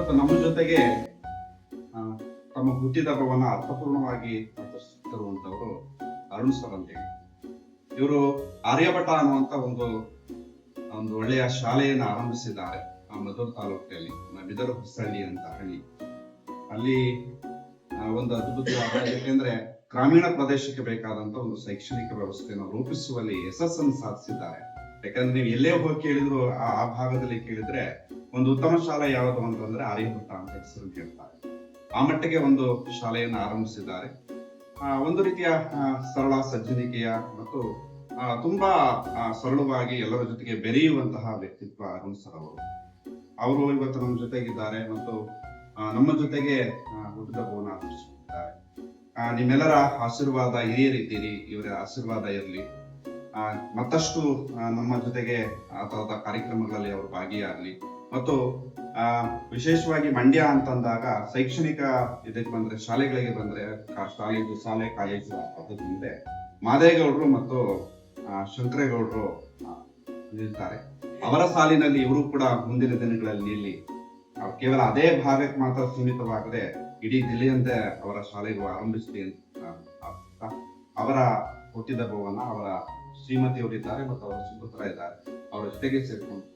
ಇವತ್ತು ನಮ್ಮ ಜೊತೆಗೆ ತಮ್ಮ ಹುಟ್ಟಿದ ಹಬ್ಬವನ್ನ ಅರ್ಥಪೂರ್ಣವಾಗಿ ಆಚರಿಸುತ್ತಿರುವಂತವರು ಅರುಣ್ ಸರ್ ಅಂತ ಹೇಳಿ. ಇವರು ಆರ್ಯಭಟ ಅನ್ನುವಂತ ಒಂದು ಒಳ್ಳೆಯ ಶಾಲೆಯನ್ನು ಆರಂಭಿಸಿದ್ದಾರೆ ಮದ್ದೂರು ತಾಲೂಕಿನಲ್ಲಿ, ಬಿದರು ಹೊಸಳ್ಳಿ ಅಂತ ಹಳ್ಳಿ. ಅಲ್ಲಿ ಒಂದು ಅದ್ಭುತವಾದ, ಯಾಕೆಂದ್ರೆ ಗ್ರಾಮೀಣ ಪ್ರದೇಶಕ್ಕೆ ಬೇಕಾದಂತ ಒಂದು ಶೈಕ್ಷಣಿಕ ವ್ಯವಸ್ಥೆಯನ್ನು ರೂಪಿಸುವಲ್ಲಿ ಯಶಸ್ಸನ್ನು ಸಾಧಿಸಿದ್ದಾರೆ. ಯಾಕಂದ್ರೆ ನೀವು ಎಲ್ಲೇ ಹೋಗಿ ಕೇಳಿದ್ರು ಆ ಭಾಗದಲ್ಲಿ ಕೇಳಿದ್ರೆ ಒಂದು ಉತ್ತಮ ಶಾಲೆ ಯಾವುದು ಅಂತಂದ್ರೆ ಆರ್ಯಭಟ ಅಂತ ಹೆಸರು ಕೇಳ್ತಾರೆ. ಆ ಮಟ್ಟಿಗೆ ಒಂದು ಶಾಲೆಯನ್ನು ಆರಂಭಿಸಿದ್ದಾರೆ. ಒಂದು ರೀತಿಯ ಸರಳ ಸಜ್ಜನಿಕೆಯ ಮತ್ತು ತುಂಬಾ ಸರಳವಾಗಿ ಎಲ್ಲರ ಜೊತೆಗೆ ಬೆರೆಯುವಂತಹ ವ್ಯಕ್ತಿತ್ವ ಅರುಣ್ ಸರ್ ಅವರು ಇವತ್ತು ನಮ್ಮ ಜೊತೆಗಿದ್ದಾರೆ ಮತ್ತು ನಮ್ಮ ಜೊತೆಗೆ ಹುಟ್ಟಿದ ಹಬ್ಬವನ್ನು ಆಚರಿಸುತ್ತಿದ್ದಾರೆ. ನಿಮ್ಮೆಲ್ಲರ ಆಶೀರ್ವಾದ ಹಿರಿಯರಿದ್ದೀರಿ, ಇವರ ಆಶೀರ್ವಾದ ಇರಲಿ. ಮತ್ತಷ್ಟು ನಮ್ಮ ಜೊತೆಗೆ ಆ ತರದ ಕಾರ್ಯಕ್ರಮಗಳಲ್ಲಿ ಅವರು ಭಾಗಿಯಾಗಲಿ. ಮತ್ತು ವಿಶೇಷವಾಗಿ ಮಂಡ್ಯ ಅಂತಂದಾಗ ಶೈಕ್ಷಣಿಕ ಇದಕ್ಕೆ ಬಂದ್ರೆ, ಶಾಲೆಗಳಿಗೆ ಬಂದ್ರೆ, ಶಾಲೆ ಕಾಲೇಜು ಪದ್ಧತಿ ಮುಂದೆ ಮಾದೇಗೌಡರು ಮತ್ತು ಶಂಕರೇಗೌಡರು ನಿಲ್ತಾರೆ. ಅವರ ಸಾಲಿನಲ್ಲಿ ಇವರು ಕೂಡ ಮುಂದಿನ ದಿನಗಳಲ್ಲಿ ನಿಲ್ಲಿ ಕೇವಲ ಅದೇ ಭಾಗಕ್ಕೆ ಮಾತ್ರ ಸೀಮಿತವಾಗದೆ ಇಡೀ ಜಿಲ್ಲೆಯಂತೆ ಅವರ ಶಾಲೆಗಳು ಆರಂಭಿಸಲಿ ಅಂತ ಅವರ ಹುಟ್ಟಿದ ಹಬ್ಬವನ್ನ ಅವರ ಶ್ರೀಮತಿಯವರಿದ್ದಾರೆ ಮತ್ತು ಅವರ ಸುಪುತ್ರ ಇದ್ದಾರೆ, ಅವರ ಜೊತೆಗೆ ಸೇರ್ಕೊಂಡು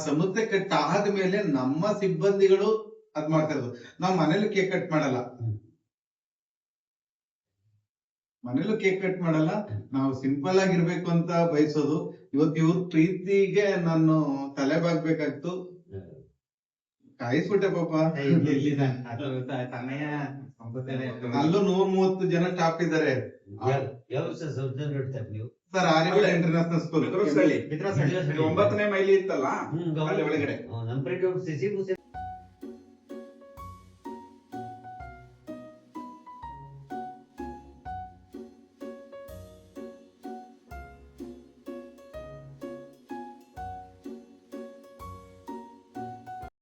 ಸಮುದ್ರ ಕಟ್ ಆದ್ಮೇಲೆ ನಮ್ಮ ಸಿಬ್ಬಂದಿಗಳು ಅದ್ ಮಾಡ್ತಾ ಇರೋದು. ನಾವ್ ಮನೇಲಿ ಕೇಕ್ ಕಟ್ ಮಾಡಲ್ಲ, ನಾವು ಸಿಂಪಲ್ ಆಗಿರ್ಬೇಕು ಅಂತ ಬಯಸೋದು. ಇವತ್ತು ಇವ್ರ ಪ್ರೀತಿಗೆ ನಾನು ತಲೆ ಬಾಗ್ಬೇಕಾಗ್ತು, ಕಾಯಿಸ್ಬಿಟ್ಟೆ ಪಾಪ. ಅಲ್ಲೂ 130 ಜನ ಸ್ಟಾಫ್ ಇದ್ದಾರೆ ಸರ್. ಆರ್ಯಭಟ ಇಂಟರ್ನ್ಯಾಷನಲ್ ಸ್ಕೂಲ್ 9ನೇ ಮೈಲಿ ಇತ್ತಲ್ಲ ಅಲ್ಲಿ ಒಳಗಡೆ.